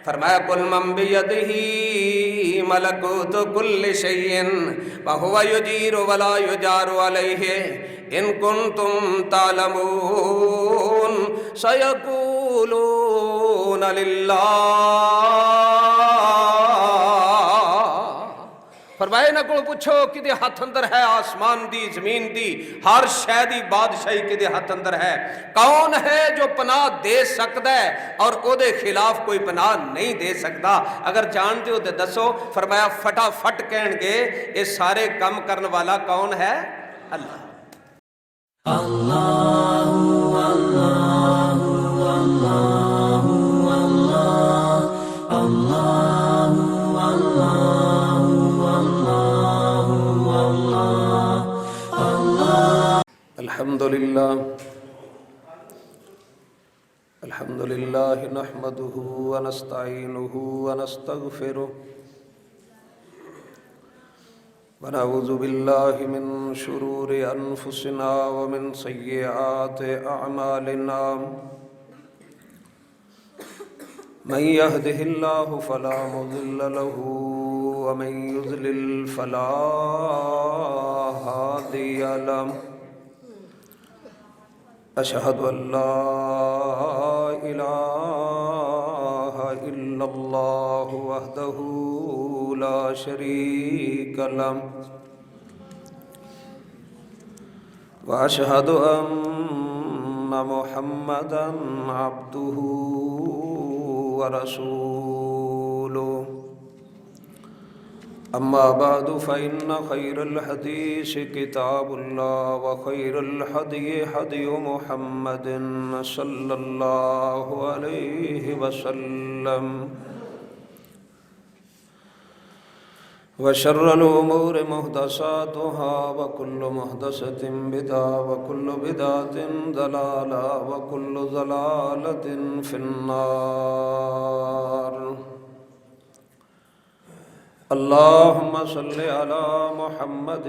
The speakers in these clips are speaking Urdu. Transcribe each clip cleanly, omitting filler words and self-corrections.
فرمایا قل من بیدہ ملکوت کل شیء وہو یجیر ولا یجار علیہ ان کنتم تعلمون سیقولون للہ۔ فرمائے نہ کوئی پوچھو کہ دے ہاتھ اندر ہے آسمان دی زمین دی ہر شے دی بادشاہی کہ دے ہاتھ اندر ہے، کون ہے جو پناہ دے سکتا ہے اور او دے خلاف کوئی پناہ نہیں دے سکتا؟ اگر جانتے ہو تو دسو۔ فرمایا فٹا فٹ کہن گے یہ سارے کام کرنے والا کون ہے؟ اللہ۔ الحمد للہ نحمده ونستعینه ونستغفره ونعوذ باللہ من شرور انفسنا ومن سیئات اعمالنا من يهده اللہ فلا مضل له ومن يضلل فلا هادی له اشہد ان لا الہ الا اللہ وحدہ لا شریک له واشہد ان محمدا عبدہ ورسولہ اما بعد فإن خير الحديث كتاب الله وخير الهدي هدي محمد صلى الله عليه وسلم وشر الأمور محدثاتها وكل محدثة بدعة وكل بدعة ضلالة وكل ضلالة في النار۔ اللهم صل على محمد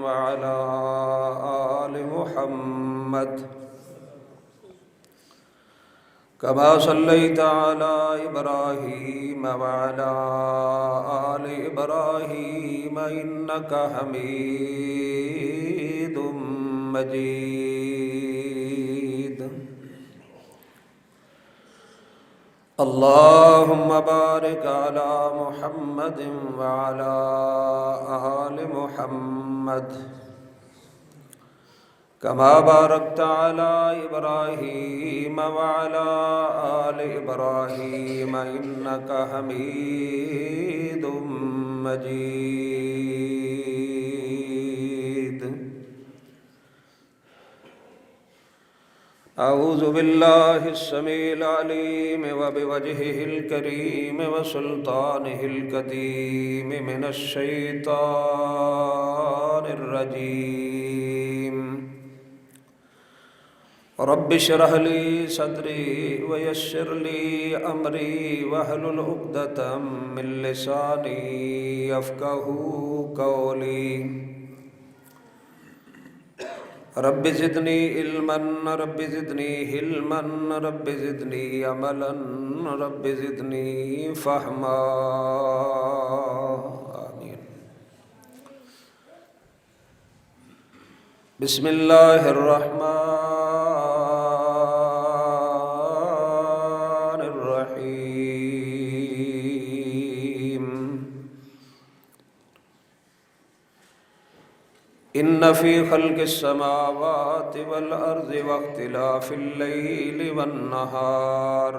وعلى آل محمد كما صليت على إبراهيم وعلى آل إبراهيم إنك حميد مجيد۔ اللهم بارك على محمد وعلى آل محمد كما باركت على إبراهيم وعلى آل إبراهيم إنك حميد مجيد۔ اعوذ باللہ السمیع العلیم وبوجہہ الکریم وسلطانہ القدیم من الشیطان الرجیم۔ رب اشرح لی صدری ویسر لی امری واحلل عقدۃ من لسانی یفقہوا قولی۔ رب زدنی علما رب زدنی حلما رب زدنی عملا رب زدنی فہما۔ آمین۔ بسم اللہ الرحمن الرحیم۔ ان فی خلق السماوات والارض واختلاف اللیل والنہار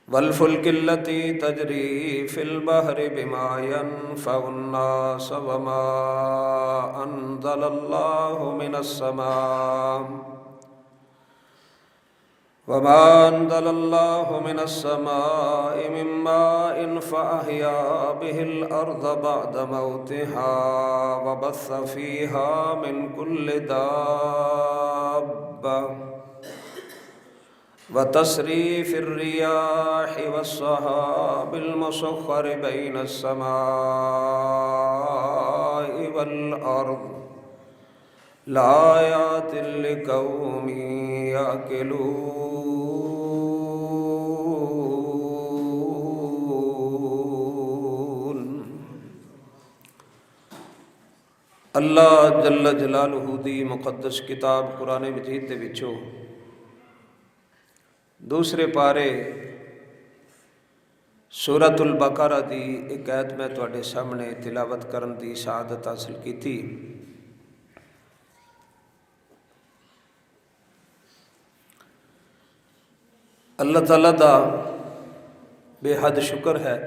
والفلک التی تجری فی البحر بما ينفع الناس وما انزل اللہ من السماء من السماء من ماء فأحيا به الأرض بعد موتها وبث فيها من كل دابة وتصريف الرياح والسحاب المسخر بين السماء والأرض لآيات لقوم يعقلون۔ اللہ جل جلالہ دی مقدس کتاب قرآن مجید دے وچوں دوسرے پارے سورۃ البقرہ دی ایک آیت میں تواڈے سامنے تلاوت کرن دی سعادت حاصل کیتی۔ اللہ تعالیٰ دا بے حد شکر ہے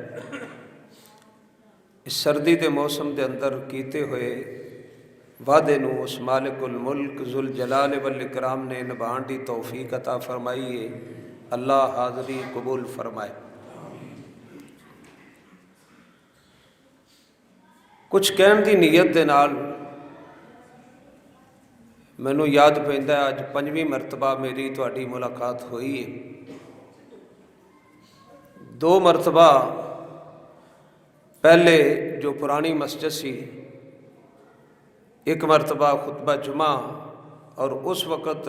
اس سردی دے موسم دے اندر کیتے ہوئے وعدے نو اس مالک الملک ذوالجلال والاکرام نے نبھان دی توفیق عطا فرمائی ہے۔ اللہ حاضری قبول فرمائے۔ کچھ کہن دی نیت دے نال مینوں یاد پیندا ہے اج 5ویں مرتبہ میری تہاڈی ملاقات ہوئی ہے۔ 2 مرتبہ پہلے جو پرانی مسجد سی، ایک مرتبہ خطبہ جمعہ، اور اس وقت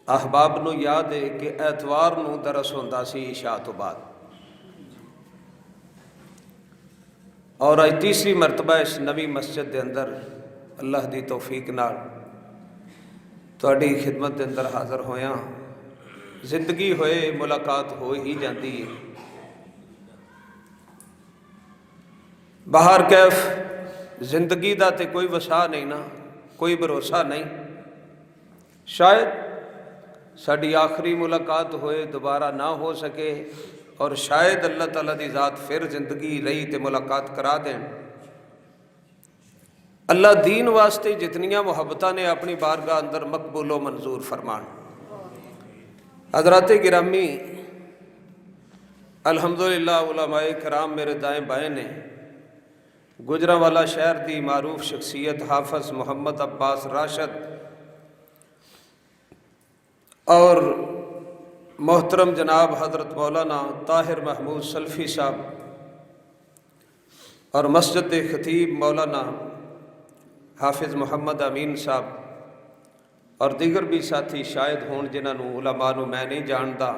احباب نو یاد ہے کہ اتوار نو درس ہوندا سی عشاء تو بعد، اور اج تیسری مرتبہ اس نوی مسجد دے اندر اللہ دی توفیق نال تہاڈی خدمت دے اندر حاضر ہویاں۔ زندگی ہوئے ملاقات ہو ہی جاندی ہے۔ باہر کیف زندگی دا تے کوئی وسا نہیں نا، کوئی بھروسہ نہیں، شاید ساڈی آخری ملاقات ہوئے دوبارہ نہ ہو سکے، اور شاید اللہ تعالیٰ دی ذات پھر زندگی رہی تے ملاقات کرا دیں۔ اللہ دین واسطے جتنیاں محبتاں نے اپنی بارگاہ اندر مقبول و منظور فرمان۔ حضرات گرامی، الحمدللہ علماء کرام میرے دائیں بائیں نے، گجرانوالا شہر دی معروف شخصیت حافظ محمد عباس راشد اور محترم جناب حضرت مولانا طاہر محمود سلفی صاحب اور مسجد خطیب مولانا حافظ محمد امین صاحب اور دیگر بھی ساتھی شاید ہون جنہاں نوں علماء نوں میں نہیں جاندا،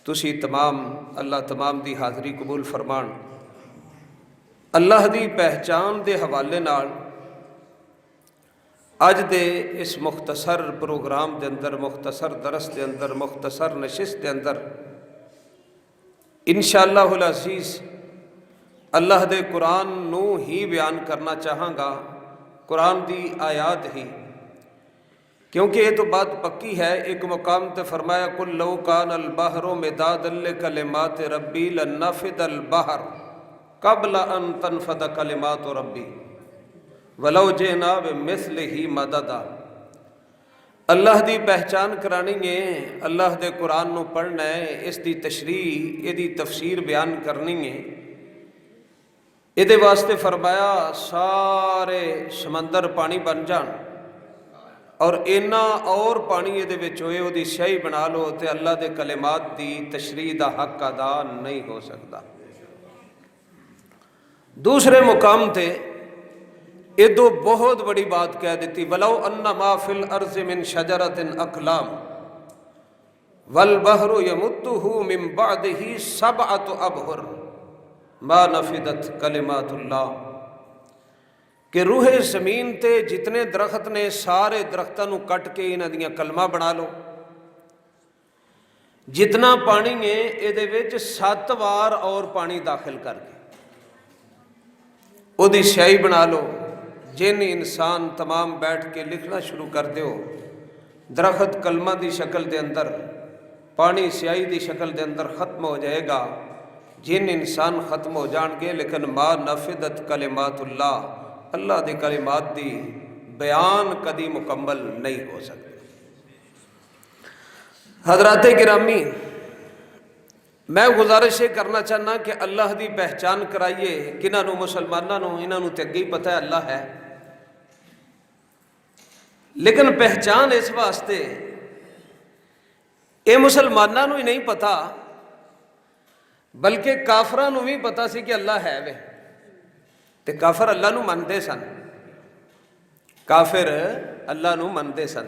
تسی تمام اللہ تمام دی حاضری قبول فرمان۔ اللہ دی پہچان دے حوالے نال اج دے اس مختصر پروگرام دے اندر، مختصر درس دے اندر، مختصر نشست دے اندر انشاءاللہ العزیز اللہ دے قرآن نو ہی بیان کرنا چاہاں گا، قرآن دی آیات ہی، کیونکہ یہ تو بات پکی ہے۔ ایک مقام تے فرمایا قُلْ لَوْ كَانَ الْبَحْرُ مِدَادًا لِكَلِمَاتِ رَبِّي لَنَّفِدَ الْبَحْرُ قبل ان تنفد کلمات ربی ولو جئنا بمثلہ مددا۔ اللہ دی پہچان کرانی ہے، اللہ دے قرآن نو پڑھنا ہے، اس دی تشریح، یہ دی تفسیر بیان کرنی ہے۔ یہ واسطے فرمایا سارے سمندر پانی بن جان اور اینا اور پانی یہ ہوئے، وہ دی شئی بنا لو تے اللہ دے کلمات دی تشریح دا حق ادا نہیں ہو سکتا۔ دوسرے مقام تے یہ دو بہت بڑی بات کہہ دیتی، وَلَوْ أَنَّ مَا فِي الْأَرْضِ مِنْ شَجَرَةٍ أَقْلَامٍ وَالْبَحْرُ يَمُدُّهُ مِنْ بَعْدِهِ سَبْعَةُ أَبْحُرٍ مَا نَفِدَتْ كَلِمَاتُ اللَّهِ کہ روح زمین تے جتنے درخت نے سارے درختوں نو کٹ کے انہاں دیاں کلمہ بنا لو، جتنا پانی ہے یہ 7 وار اور پانی داخل کر کے وہ دی شائی بنا لو، جن انسان تمام بیٹھ کے لکھنا شروع کر دیو، درخت کلمہ دی شکل دے اندر، پانی سیاہی دی شکل دے اندر ختم ہو جائے گا، جن انسان ختم ہو جان گے، لیکن ما نفدت کلمات اللہ، اللہ دی کلمات دی بیان کدی مکمل نہیں ہو سکتے۔ حضرات گرامی، میں گزارش یہ کرنا چاہنا کہ اللہ دی پہچان کرائیے، کنہاں نوں مسلماناں نوں، انہاں نوں تے اگے ہی پتہ ہے اللہ ہے، لیکن پہچان اس واسطے اے مسلماناں نوں ہی نہیں پتا بلکہ کافراں نوں بھی پتا سی کہ اللہ ہے وے، تے کافر اللہ نوں مندے سن، کافر اللہ نوں مندے سن۔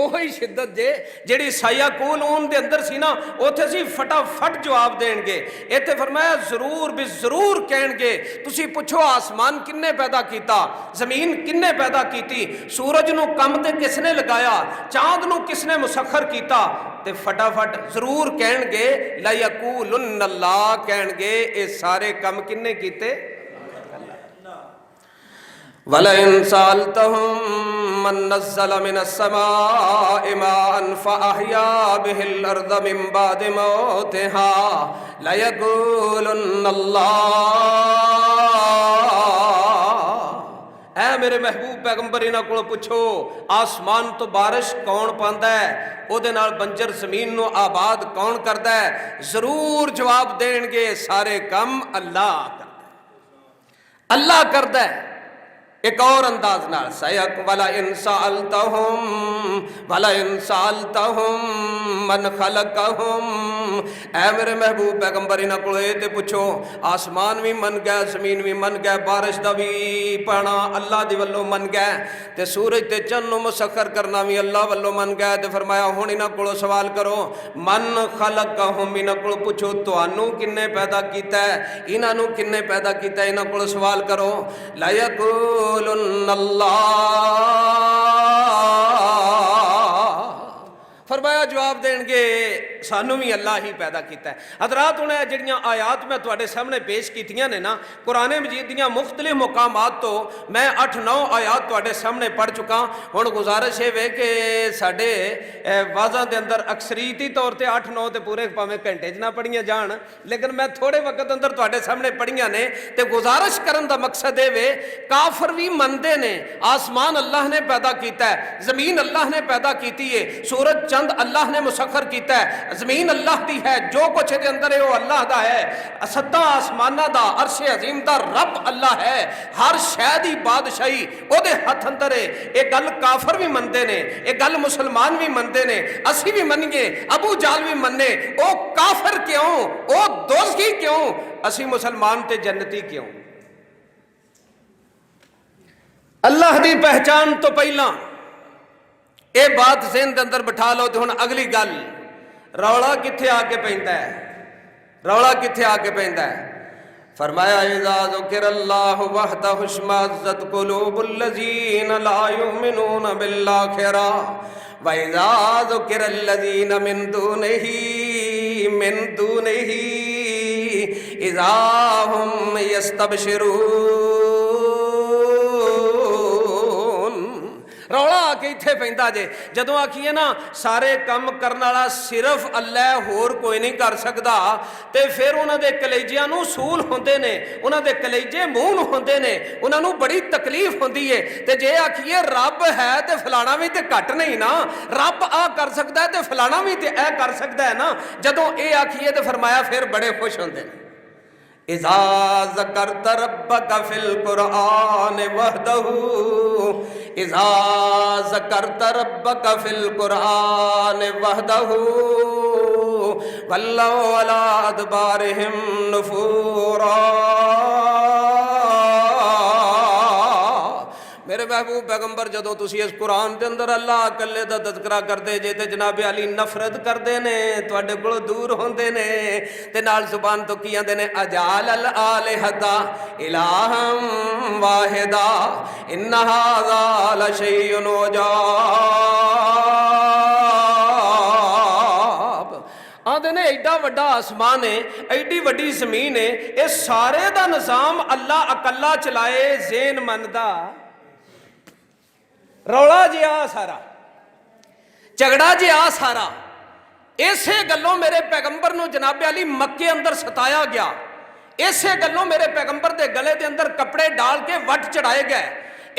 اوہی شدت جے جیڑی سیقولون دے اندر سی نا اوتھے سی فٹافٹ جواب دین گے. ایتھے فرمایا ضرور بھی ضرور کہن گے تسی پوچھو آسمان کنے پیدا کیتا, زمین کنے پیدا کیتی, سورج نو کم تے کس نے لگایا, چاند نو کس نے مسخر کیتا, تے فٹافٹ ضرور کہن گے لیقولن اللہ, کہن گے اے سارے کم کنے کیتے. وَلَئِن سَأَلْتَهُم مَّن نَّزَّلَ مِنَ السَّمَاءِ مَاءً فَأَحْيَا بِهِ الْأَرْضَ مِن بَعْدِ مَوْتِهَا لَيَقُولُنَّ اللَّهُ. اے میرے محبوب پیغمبر انہاں کولوں پوچھو آسمان تو بارش کون پاندا ہے, او دے نال بنجر زمین نو آباد کون کردا ہے. ضرور جواب دین گے سارے کم اللہ کردا ہے, اللہ کردا ہے. ایک اور انداز نال وَلَئِن سَأَلْتَهُم مَّنْ خَلَقَهُم. اے میرے محبوب پیغمبر انہاں کولوں اے تے پوچھو آسمان بھی من گیا, زمین بھی من گیا, بارش دا بھی پانا اللہ دی ولوں من گیا, تے سورج تے چند نو مسخر کرنا بھی اللہ ولوں من گیا. تے فرمایا ہن انہاں کولوں سوال کرو من خلقہم, انہاں کولوں پوچھو تانوں کنے پیدا کیتا ہے, انہاں نو کنے پیدا کیتا ہے, انہاں کولوں سوال کرو. اللہ, فرمایا جواب دین گے سانوں بھی اللہ ہی پیدا کیتا ہے. حضرات انہیں جڑیاں آیات میں تواڈے سامنے پیش کیتیاں نے نا قرآن مجید دیاں مختلف مقامات تو میں 8-9 آیات تواڈے سامنے پڑھ چکا. ہن گزارش ہے وے کہ ساڈے واضح دے اندر اکثریتی طور تے 8-9 تے پورے پاویں گھنٹے چ نہ پڑھیاں جان, لیکن میں تھوڑے وقت اندر تواڈے سامنے پڑھیاں نے. تے گزارش کرن دا مقصد اے وے کافر بھی مندے نے آسمان اللہ نے پیدا کیتا ہے, زمین اللہ نے پیدا کیتی ہے, سورج چند اللہ نے مسخر کیتا ہے, زمین اللہ دی ہے, جو کچھ دے اندر ہے وہ اللہ دا ہے, ستا آسمانہ دا عرش عظیم دا رب اللہ ہے, ہر شے دی بادشاہی او دے ہاتھ اندر ہے. اے گل کافر بھی مندے نے, اے گل مسلمان بھی مندے نے, اسی بھی منیے, ابو جہل بھی منے. او کافر کیوں, او دوزخی کیوں, اسی مسلمان تے جنتی کیوں؟ اللہ دی پہچان تو پہلا اے بات ذہن دے اندر بٹھا لو. تے ہن اگلی گل رولا کتھے آ کے پیندا ہے, رولا کتھے آ کے پیندا ہے. فرمایا اذا ذکر اللہ وحدہ اشمئزت قلوب الذین لا یؤمنون بالآخرہ واذا ذکر الذین من دونہ اذا ہم یستبشرون. رولا آ کے اتھے پیندا جے جدوں آکھیے نا سارے کم کرن والا صرف اللہ ہور کوئی نہیں کر سکدا, تے پھر انہاں دے کلیجیاں نو سول ہوندے نے, انہاں دے کلیجے منہ ہوندے نے, انہاں نو بڑی تکلیف ہوندی ہے. تے جے آکھیے رب ہے تے فلانا بھی تے گھٹ نہیں نا, رب آ کر سکدا ہے تے فلانا بھی تے اے کر سکدا ہے نا. جدوں اے آکھیے تے فرمایا پھر بڑے خوش ہوندے نے. اذا ذکرت ربک فی القرآن وحدہ, اذا ذکرت ربک فی القرآن وحدہ ولوا علی ادبارہم نفورا. میرے محبوب پیغمبر جدو تسی اس قرآن دے اندر اللہ اکلے دا تذکرہ کردے جے تے جناب علی نفرت کردے نے, تواڈے کولوں دور ہوندے نے, تے نال زبان تو کی آندے نے اجال الالہۃ الہا واحدا ان ھذا لشیء عجاب. آندے نے ایڈا وڈا آسمان ہے, ایڈی وڈی زمین ہے, اے سارے دا نظام اللہ اکلا چلائے زین مندا. رولا جی آ سارا, جھگڑا جی آ سارا, اسے گلوں میرے پیغمبر نو جناب علی مکے اندر ستایا گیا, اسے گلوں میرے پیغمبر دے گلے دے اندر کپڑے ڈال کے وٹ چڑھائے گئے,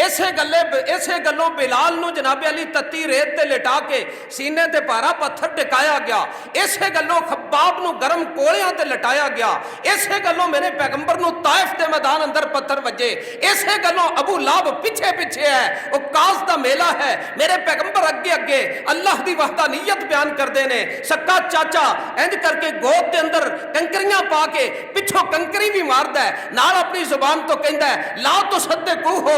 اسے گلوں بلال نو جناب علی تتی ریت تے لٹا کے سینے تے پارا پتھر ٹکایا گیا, اسے گلوں خباب نو گرم کولیاں تے لٹایا گیا, اسے گلوں میرے پیغمبر نو طائف دے میدان اندر پتھر وجے, اسے گلوں ابو لہب پیچھے پیچھے ہے, وہ کاس دا میلہ ہے, میرے پیغمبر اگے اگے اللہ دی وحدانیت بیان کردے نے. سکا چاچا انج کر کے گود دے اندر کنکریاں پا کے پچھوں کنکری بھی ماردا ہے, نال اپنی زبان تو کہندا ہے لا تصدقوہ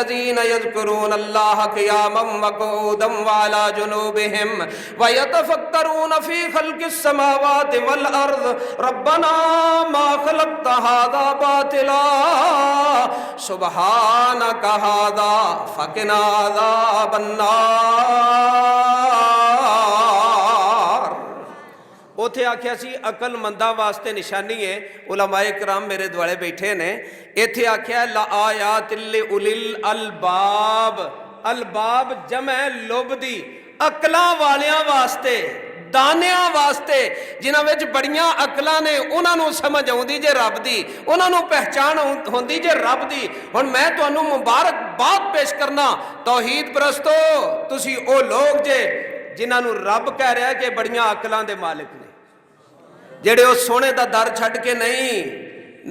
الذین یذکرون اللہ قیاما وقعودا وعلی جنوبہم ویتفکرون فی خلق السماوات والارض ربنا ما خلقت ھذا باطلا سبحانک ھذا فقنا عذاب النار۔ اوتھے آکھیا سی عقل منداں واسطے نشانی ہے، علماء کرام میرے دوالے بیٹھے نے، ایتھے آکھیا لآیات لأولی الالباب، الباب جمع لب دی، عقلاں والیاں واسطے، دانیاں واسطے جنہاں وچ بڑیاں عقلاں نے، انہاں نوں سمجھ آؤندی جے رب دی، انہاں نوں پہچان ہوندی جے رب دی۔ ہن میں تانوں مبارک بات پیش کرنا، توحید پرستو تسی او لوگ جے جنہاں نوں رب کہہ رہا ہے کہ بڑیاں عقلاں دے مالک نے، جڑے او سونے دا در چھڈ کے نہیں،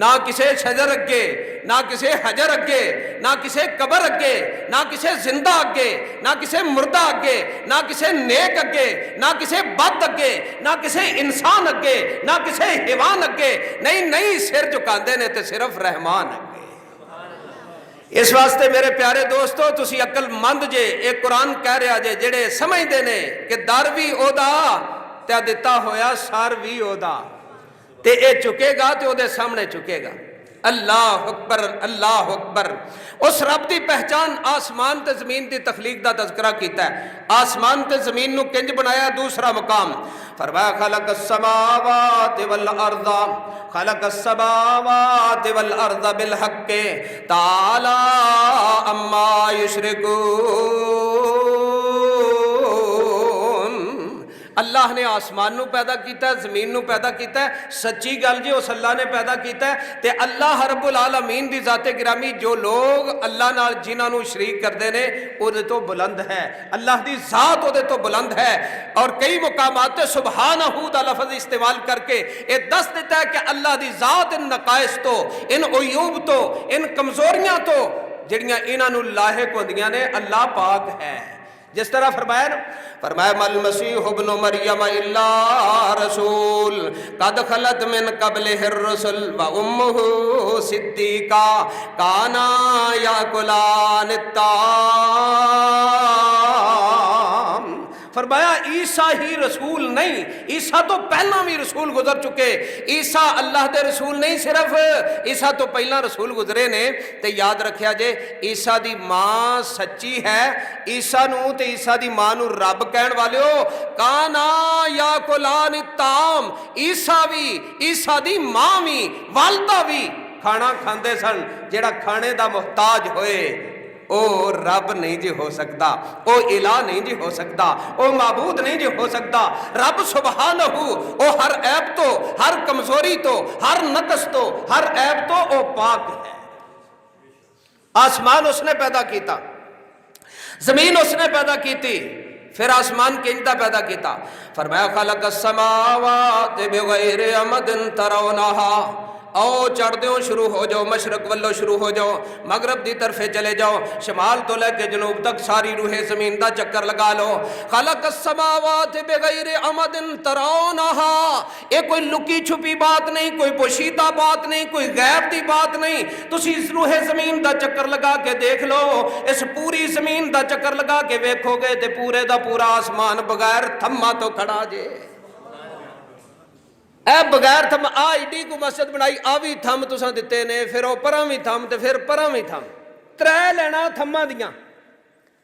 نہ کسے شجر اگے، نہ کسے حجر اگے، نہ کسے قبر اگے، نہ کسے زندہ اگے، نہ کسے مردہ اگے، نہ کسے نیک اگے، نہ کسے بد اگے، نہ کسے انسان اگے، نہ کسے حیوان اگے، نہیں سر جھکاندے نے تے صرف رحمان اگے۔ اس واسطے میرے پیارے دوستو تسی عقل مند جے، ایک قرآن کہہ رہا جے جڑے سمجھدے نے کہ در بھی او دا تے دتا ہویا سار بھی او دا، تے اے چکے گا تے او دے سامنے چکے گا۔ اللہ اکبر، اللہ اکبر۔ اس رب دی پہچان آسمان تے زمین دی تخلیق دا تذکرہ کیتا ہے۔ آسمان تے زمین نو کنج بنایا، دوسرا مقام فرمایا خلق السماوات والارض، خلق السماوات والارض بالحق تعالی اما یشرکون۔ اللہ نے آسمان نو پیدا کیتا ہے، زمین نو پیدا کیتا ہے، سچی گل جی اس اللہ نے پیدا کیتا ہے، تے اللہ رب العالمین دی ذات گرامی جو لوگ اللہ نال جنہاں نو شریک کردے نے او دے تو بلند ہے، اللہ دی ذات او دے تو بلند ہے، اور کئی مقامات تے سبحانہ دا لفظ استعمال کر کے اے دس دیتا ہے کہ اللہ دی ذات ان نقائص تو، ان عیوب تو، ان کمزوریاں تو جڑیاں انہاں نو لاحق ہوندیاں نے، اللہ پاک ہے۔ جس طرح فرمایا مل مسیح ابن مریم الا رسول قد خلت من قبلہ الرسل و امہ صدیقہ کانا یاکلان الطعام۔ فرمایا عیسیٰ ہی رسول نہیں، عیسیٰ تو پہلا بھی رسول گزر چکے، عیسیٰ اللہ دے رسول نہیں، صرف عیسیٰ تو پہلا رسول گزرے نے۔ تے یاد رکھیا جے عیسیٰ دی ماں سچی ہے، عیسیٰ نو تے عیسیٰ دی ماں نو رب کہن والے ہو، کانا یاکلان الطعام، عیسیٰ بھی، عیسیٰ دی ماں بھی، والدہ بھی کھانا کھاندے سن۔ جیڑا کھانے دا محتاج ہوئے او رب نہیں جی ہو سکتا، او الہ نہیں جی ہو سکتا، او معبود نہیں جی ہو سکتا۔ رب سبحانہ او ہر عیب تو، ہر کمزوری تو، ہر نقص تو، ہر عیب تو او پاک ہے۔ آسمان اس نے پیدا کیتا، زمین اس نے پیدا کیتی، پھر آسمان کنجدہ پیدا کیتا۔ فرمایا خلق السماوات بغیر عمد ترونہا، آؤ چڑھ دیوں شروع ہو جاؤ، مشرق والو شروع ہو جاؤ، مغرب دی طرفے چلے جاؤ، شمال تو لے کے جنوب تک ساری روح زمین دا چکر لگا لو۔ خلق السماوات بغیر عمد ترونہا، یہ کوئی لکی چھپی بات نہیں، کوئی پوشیدہ بات نہیں، کوئی غیب دی بات نہیں۔ تسی اس روح زمین دا چکر لگا کے دیکھ لو، اس پوری زمین دا چکر لگا کے ویکھو گے تے پورے دا پورا آسمان بغیر تھما تو کھڑا جے۔ اے بغیر تھم ایڈی کو مسجد بنائی، آوی تھم تساں دتے نے، پھر او پراں وی تھم تے پھر پراں وی تھم، ترے لینا تھماں دیاں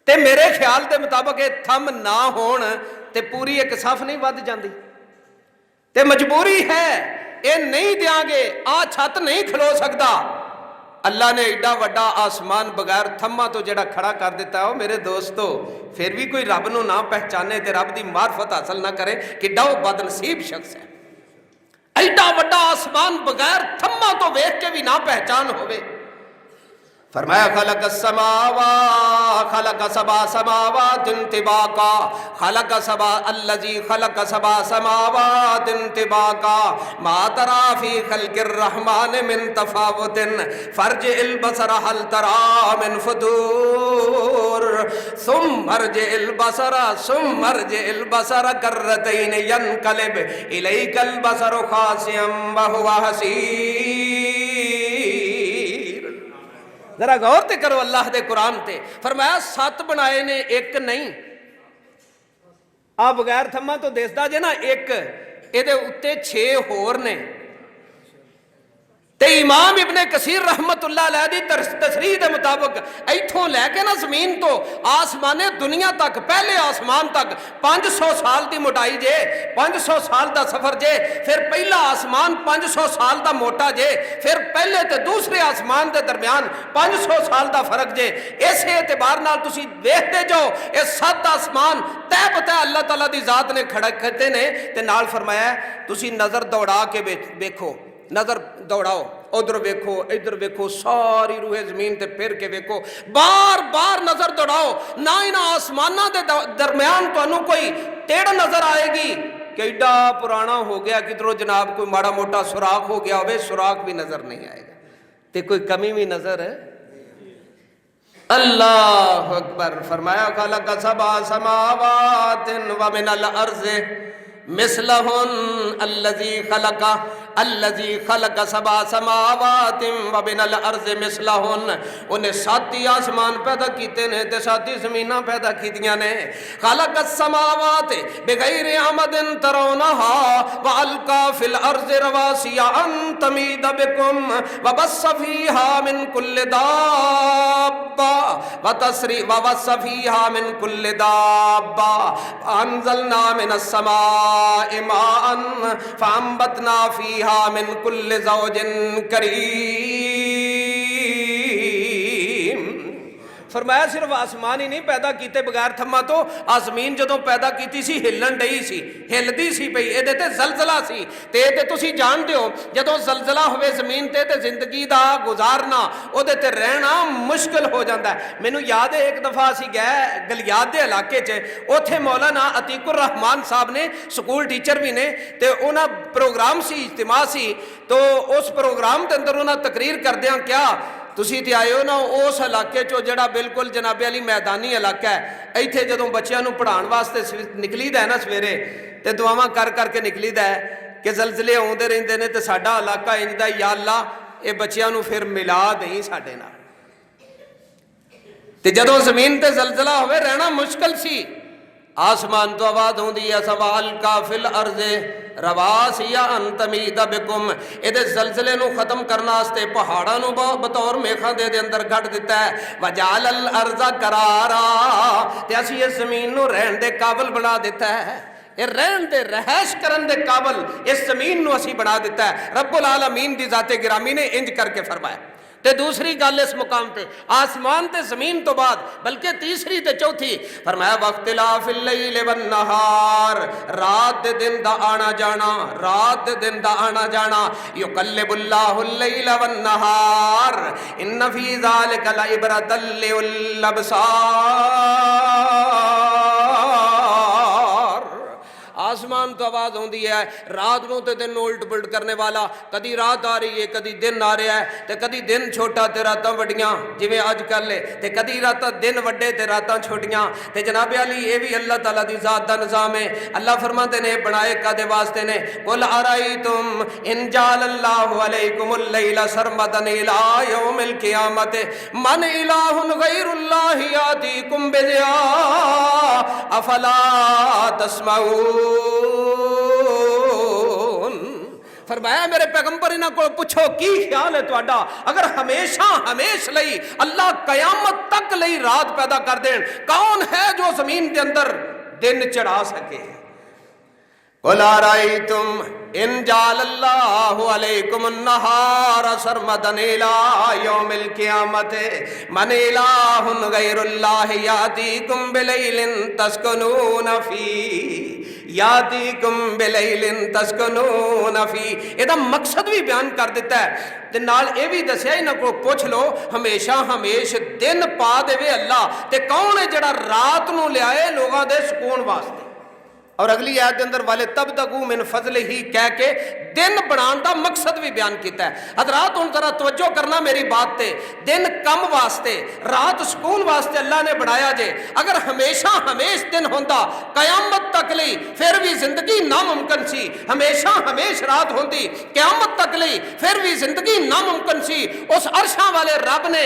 تے میرے خیال دے مطابق اے تھم نہ ہون تے پوری ایک صف نہیں ود جاندی، تے مجبوری ہے اے نہیں دیاں گے، آ چھت نہیں کھلو سکدا۔ اللہ نے ایڈا وڈا آسمان بغیر تھما تو جڑا کھڑا کر دیتا ہے، میرے دوستو پھر بھی کوئی رب نو نہ پہچانے تے رب دی معرفت حاصل نہ کرے کہ ڈاؤ بد نصیب شخص ہے۔ ایڈا وڈا آسمان بغیر تھما تو ویکھ کے بھی نہ پہچان ہوئے۔ فرمایا خلق السماوات، خلق سبع سماوات طباقا، خلق سبع الذی خلق سبع سماوات طباقا ما ترى في خلق الرحمن من تفاوت فارجع البصر هل ترى من فطور ثم ارجع البصر كرتين ينقلب اليك البصر خاسئا وهو حسير۔ ذرا غور تے کرو اللہ دے قرآن تے، فرمایا 7 بنائے نے 1 نہیں، آ بغیر تھما تو دسدا جے نا 1، یہ اتنے 6 ہور نے۔ تے امام ابن کثیر رحمت اللہ علیہ دی تصریح دے مطابق ایتھوں لے کے نا زمین تو آسمان دنیا تک، پہلے آسمان تک 500 سال دی موٹائی جے، 500 سال دا سفر جے، پھر پہلا آسمان 500 سال دا موٹا جے، پھر پہلے تے دوسرے آسمان دے درمیان 500 سال دا فرق جے۔ اس اعتبار نال تسی دیکھتے جاؤ یہ 7 آسمان طے بتہ اللہ تعالیٰ دی ذات نے کھڑا کرتے نے، تے نال فرمایا تسی نظر دوڑا کے دیکھو، نظر دوڑاؤ، ادھر ویکھو ادھر ویکھو، ساری روح زمین تے پھر کے ویکھو، بار بار نظر دوڑاؤ، نہ انہاں آسماناں دے درمیان تانوں کوئی ٹیڑھ نظر آئے گی کہ ایڈا پرانا ہو گیا، کدھروں جناب کوئی ماڑا موٹا سوراخ ہو گیا ہوئے، سوراخ بھی نظر نہیں آئے گا، تے کوئی کمی بھی نظر ہے۔ اللہ اکبر۔ فرمایا خلق 7 سماوات ومن الارض مثلہن الذی خلق 7 سماوات ومن الارض مثلہن، انہیں 7 ہی آسمان پیدا کیتے نے تے 7 ہی زمیناں پیدا کیتیاں نے۔ خلق السماوات بغیر عمد ترونہا والقا فی الارض رواسی ان تمید بکم وبث فیہا من کل دابہ وبث فیہا من کل دابہ انزلنا من السماء ماء فانبتنا فیہا من کل زوج کریم۔ فرمایا صرف آسمان ہی نہیں پیدا کیتے بغیر تھما تو، زمین جدوں پیدا کیتی سی ہلن ڈئی سی، ہلدی سی پئی، یہ تے زلزلہ سی، تے تسی جان دیو جدوں زلزلہ ہوئے زمین تے زندگی دا گزارنا او دے تے رہنا مشکل ہو جاندہ ہے۔ مینوں یاد ہے ایک دفعہ اسی گئے گلیاد دے علاقے چ، اوتھے مولانا عتیق الرحمان صاحب نے، سکول ٹیچر بھی نے، تے انہاں پروگرام سی، اجتماع سی، تو اس پروگرام دے اندر انہاں تقریر کردیاں کیا تسی تے آئے ہو نا اس علاقے چو جڑا بالکل جناب علی میدانی علاقہ ہے، ایتھے جدوں بچیاں نوں پڑھان واسطے نکلی دا ہے نا سویرے تے دعاواں کر کر کے نکلی دا ہے کہ زلزلے ہوندے رہندے نے تے ساڈا علاقہ انج دا، یا اللہ اے بچیاں نوں پھر ملا دیں ساڈے نال۔ تے جدوں زمین تے زلزلہ ہوئے رہنا مشکل سی، آسمان تو آواز ہوندی ہے سوال کا فی الارض رواسی ان تمید بکم، یہ زلزلے نو ختم کرنا واسطے پہاڑاں نو بطور میخاں دے اندر گھڑ دیتا ہے، وجعل الارض قرارا، تے اسی اس زمین نو رہن دے قابل بنا دیتا ہے، یہ رہن دے رہائش کرن دے قابل اس زمین نو اسی بنا دیتا ہے۔ رب العالمین دی ذات گرامی نے انج کر کے فرمایا۔ تے دوسری گل اس مقام تے آسمان تے زمین تو بعد بلکہ تیسری تے چوتھی فرمایا واختلاف اللیل والنہار، رات دے دن دا آنا جانا، رات دے دن دا آنا جانا، یقلب اللہ اللیل والنہار ان فی ذالک لعبرۃ للابصار۔ آسمان تو آواز ہوندی ہے، رات نو تے دن الٹ پلٹ کرنے والا، کدی رات آ رہی ہے کدی دن آ رہا ہے، تے کدی دن چھوٹا تے راتاں وڈیاں جویں اج کل ہے، تے کدی راتاں دن وڈے تے راتاں چھوٹیاں، تے جناب علی یہ بھی اللہ تعالیٰ دی ذات دا نظام ہے۔ اللہ فرماتے نے بنائے کدے واسطے نے، قل ارائیتم ان جعل اللہ علیکم اللیل سرمدا الی یوم القیامت من الہ غیر اللہ یاتیکم بضیاء افلا تسمعون۔ فرمایا میرے پیغمبر انہاں کو پوچھو کی خیال ہے تہاڈا، اگر ہمیشہ ہمیش لئی اللہ قیامت تک لئی رات پیدا کر دین، کون ہے جو زمین دے اندر دن چڑھا سکے؟ قل ارائیتم ان جعل اللہ علیکم النہار سرمدا الی یوم القیامت من الہ غیر اللہ یاتیکم بلیل تسکنون فیہ، یاتیکم بلیل تسکنون فیہ، یہ دا مقصد بھی بیان کر دیتا ہے، تے نال اے بھی دسیا انہاں کو پوچھ لو ہمیشہ ہمیش دن پا دے وے اللہ، تے کون ہے جڑا رات نو لے آئے لوگاں دے سکون واسطے؟ اور اگلی آیت اندر والے تبتغوا من فضل ہی کہہ کے دن بنان دا مقصد بھی بیان کیتا ہے۔ حضرات ان ذرا توجہ کرنا میری بات تے، دن کم واسطے رات سکون واسطے اللہ نے بنایا جے، اگر ہمیشہ ہمیش دن ہوندا قیامت تک لئی پھر بھی زندگی ناممکن سی، ہمیشہ ہمیش رات ہوندی قیامت تک لئی پھر بھی زندگی ناممکن سی۔ اس عرشاں والے رب نے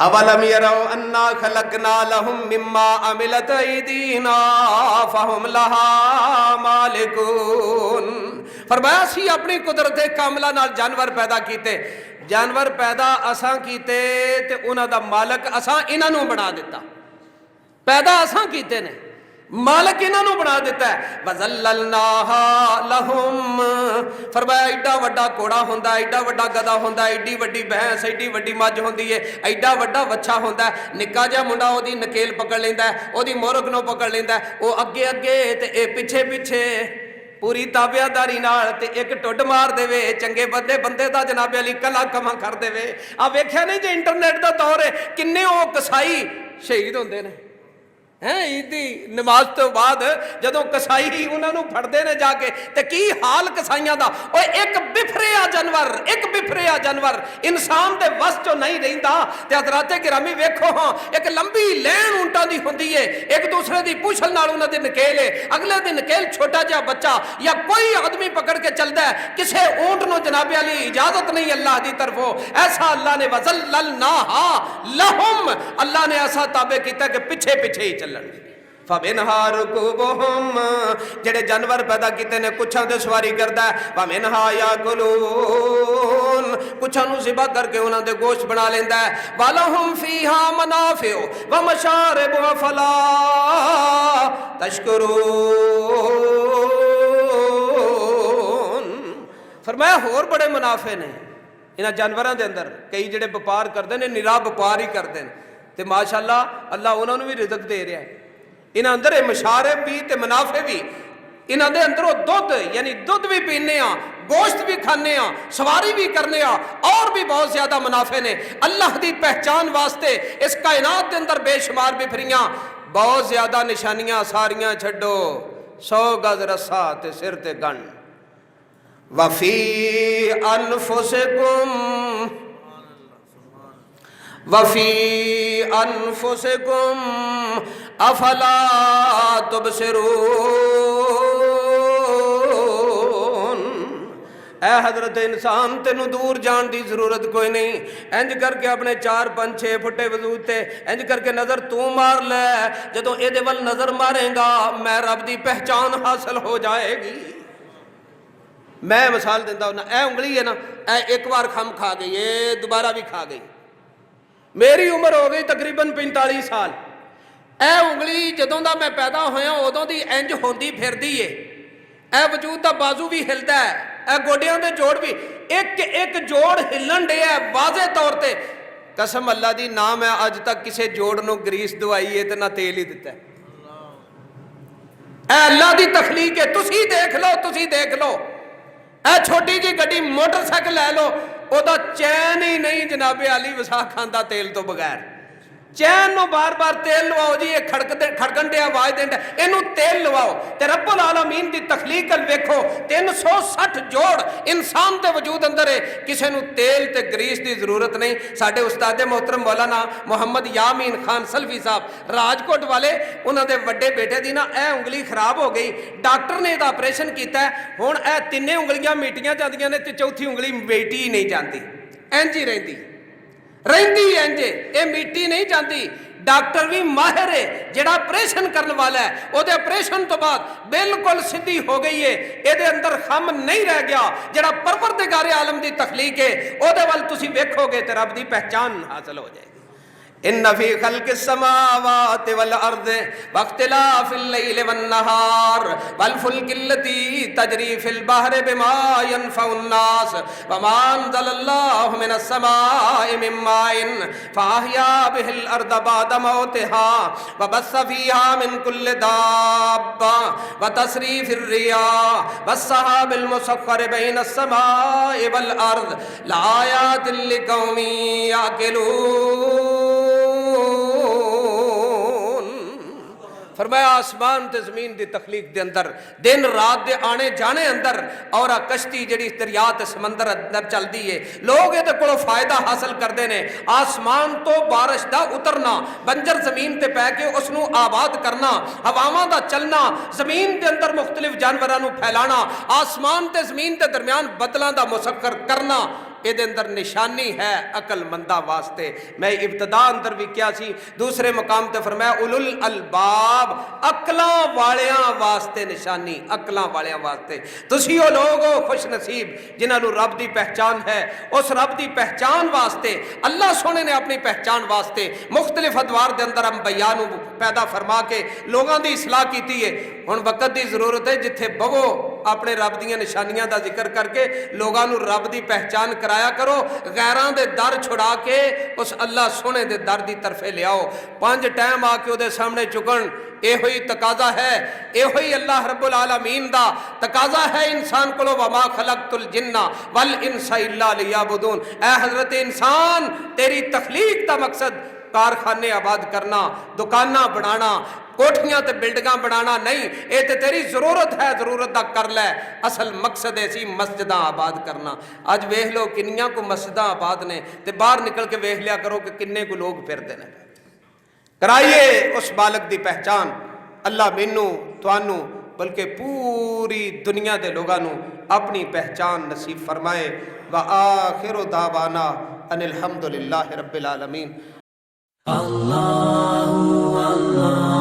اولم یروا انا خلقنا لهم مما عملت ایدینا فہم لہا مالکون. فرمایا اسی اپنی قدرت کاملہ نال جانور پیدا کیتے, جانور پیدا اساں کیتے تے انہاں دا مالک اساں انہاں نوں بنا دیتا. پیدا اساں کیتے نے, مالک انہاں نوں بنا دیتا ہے. وَذَلَّلْنَاهَا لَهُمْ. فرمایا ایڈا وڈا کوڑا ہوندا ہے, ایڈا وڈا گدا ہوندا ہے, ایڈی وڈی بھینس, ایڈی وڈی مجھ ہوندی ہے, ایڈا وڈا وچھا ہوندا ہے. نکا جا منڈا او دی نکیل پکڑ لیندا ہے, او دی مورگ نوں پکڑ لیندا ہے, او اگے اگے تے اے پیچھے پیچھے پوری تابعداری نال تے ایک ٹڈ مار دے وے. چنگے بندے دا جناب علی کلا کما کر دے وے. آ ویکھیا نہیں جے انٹرنیٹ دا دور ہے کنے او کسائی شہید ہوندے نے عید دی نماز تو بعد جدوں کسائی انہاں نوں پھڑدے نے جا کے تے کی حال کسائیاں دا. اوے ایک بفریا جانور انسان دے وس چوں نہیں رہندا. تے حضرات گرامی ویکھو ہاں ایک لمبی لین اونٹاں دی ہوندی ہے, ایک دوسرے دی پوچھل نال انہاں دی نکیل ہے, اگلے دی نکیل چھوٹا جہا بچہ یا کوئی آدمی پکڑ کے چلدا ہے. کسے اونٹ نوں جناب علی اجازت نہیں اللہ دی طرفوں. ایسا اللہ نے وَذَلَّلْنَاهَا لَهُمْ, اللہ نے ایسا تابع کیتا کہ پیچھے پیچھے ہی چلن. فَمِنْهَا رُكُوبُهُمْ, جڑے جانور پیدا کیتے نے کچھاں تے سواری کردا ہے. وَمِنْهَا يَأْكُلُونَ, کچھاں نوں ذبح کر کے انہاں دے گوشت بنا لیندا ہے. وَلَهُمْ فِيهَا مَنَافِعُ وَمَشَارِبُ فَلَا تَشْكُرُونَ. فرمایا ہور بڑے منافع نے انہاں جانوراں دے اندر. کئی جڑے وپار کردے نے نرا وپار ہی کردے نے تے ماشاءاللہ اللہ انہاں نوں بھی رزق دے رہا ہے. انہاں اندر مشارب بھی تے منافع بھی. انہاں دے اندروں دودھ یعنی دودھ بھی پینے ہاں, گوشت بھی کھانے ہاں, سواری بھی کرنے ہاں, اور بھی بہت زیادہ منافع نے. اللہ دی پہچان واسطے اس کائنات دے اندر بے شمار بفریاں بہت زیادہ نشانیاں ساریاں چھڈو. 100 گز رسا تے سر تے گن. وفی انفسکم وفی انفسکم افلا تبصرون. اے حضرت انسان تینوں دور جان دی ضرورت کوئی نہیں. انج کر کے اپنے 4 5 6 فٹے وجود تے انج کر کے نظر تو مار لے. جدوں اے دے ول نظر مارے گا میں رب دی پہچان حاصل ہو جائے گی. میں مثال دیندہ ہوں, اے انگلی ہے نا, اے ایک بار کھم کھا گئی, اے دوبارہ بھی کھا گئی. میری عمر ہو گئی تقریباً 45 سال. اے انگلی جدوں دا میں پیدا ہویا ادوں دی انج ہوندی پھردی ہے. اے وجود دا بازو بھی ہلدا ہے, اے گوڈیاں دے جوڑ بھی ایک جوڑ ہلن ڈے ہے واضح طور تے. قسم اللہ دی نہ میں اج تک کسے جوڑ نو گریس دوائی ہے تے نہ تیل ہی دتا ہے. اے اللہ دی تخلیق ہے. تسی دیکھ لو اے چھوٹی جی گڈی موٹر سائیکل لے لو, او دا چین ہی نہیں جناب علی وسا کھاندا تیل تو بغیر. چین نو بار بار تیل لواؤ جی, یہ کھڑکن دے آواز دیندا, اینو تیل لواؤ. تے رب العالمین دی تخلیق ال ویکھو 360 جوڑ انسان دے وجود اندر ہے. کسے نو تیل تے گریس دی ضرورت نہیں. ساڈے استاد محترم مولانا محمد یامین خان سلفی صاحب راجکوٹ والے, انہاں دے وڈے بیٹے دی نا اے انگلی خراب ہو گئی. ڈاکٹر نے دا آپریشن کیتا ہے. ہن اے تینے انگلیاں میٹیاں جاندیاں نے تے چوتھی انگلی میٹی ہی نہیں جاندی, انج ہی رہندی انج, اے میٹی نہیں جاندی. ڈاکٹر بھی ماہر ہے جڑا آپریشن کرنے والا ہے, او دے آپریشن تو بعد بالکل سیدھی ہو گئی ہے. اے دے اندر خم نہیں رہ گیا. جڑا پروردگار عالم دی تخلیق ہے او دے ول تسی ویکھو گے تے رب دی پہچان حاصل ہو جائے گی. ان فی خلق السماوات والارض واختلاف الليل والنهار والفلك التي تجري في البحر بما ينفع الناس وما انزل الله من السماء من ماء فاحيا به الارض بعد موتها وبث فيها من كل دابة وتصريف الرياح والسحاب المسخر بين السماء والارض لآيات لقوم يعقلون. فرمایا آسمان تے زمین دی تخلیق دے اندر, دن رات دے آنے جانے اندر, اور کشتی جڑی دریا تے سمندر اندر چلدی ہے, لوگ اے دے کولوں فائدہ حاصل کردے نے. آسمان تو بارش دا اترنا, بنجر زمین تے پے کے اس نو آباد کرنا, ہواواں دا چلنا, زمین دے اندر مختلف جانوراں نو پھیلانا, آسمان تے زمین دے درمیان بدلاں دا مسخر کرنا, یہ اندر نشانی ہے عقل مندہ واسطے. میں ابتدا اندر بھی کیا سی, دوسرے مقام تے فرمایا اولل الباب, عقلاں والیاں واسطے نشانی, عقلاں والیاں واسطے. تسی وہ لوگ ہو خوش نصیب جنہاں نو رب دی پہچان ہے. اس رب دی پہچان واسطے اللہ سونے نے اپنی پہچان واسطے مختلف ادوار دے اندر انبیاء نو پیدا فرما کے لوگاں دی اصلاح کیتی ہے. ہن وقت دی ضرورت ہے جتھے بہو اپنے رب دیاں نشانیاں دا ذکر کر کے لوگاں نو رب دی پہچان کرایا کرو, غیراں دے در چھڑا کے اس اللہ سونے دے در دی طرفے لے آؤ. 5 ٹائم آ کے دے سامنے چکن اے ہوئی تقاضا ہے, اے ہوئی اللہ رب العالمین دا تقاضا ہے انسان کو. وما خلقت الجن والانس الا لیعبدون. اے حضرت انسان, تیری تخلیق دا مقصد کارخانے آباد کرنا, دکاناں بنانا, کوٹھیاں تے بلڈنگاں بنانا نہیں. اے تے تیری ضرورت ہے, ضرورت دا کر لے. اصل مقصد ایسی مسجداں آباد کرنا. اج ویکھ لو کنیاں کو مسجداں آباد نے, تے باہر نکل کے ویکھ لیا کرو کہ کنے کو لوگ پھردے نے. کرائیے اس بالغ دی پہچان. اللہ مینوں توانوں بلکہ پوری دنیا دے لوگاں نو اپنی پہچان نصیب فرمائے. وآخر دعوانا ان الحمدللہ رب العالمین. اللہ اللہ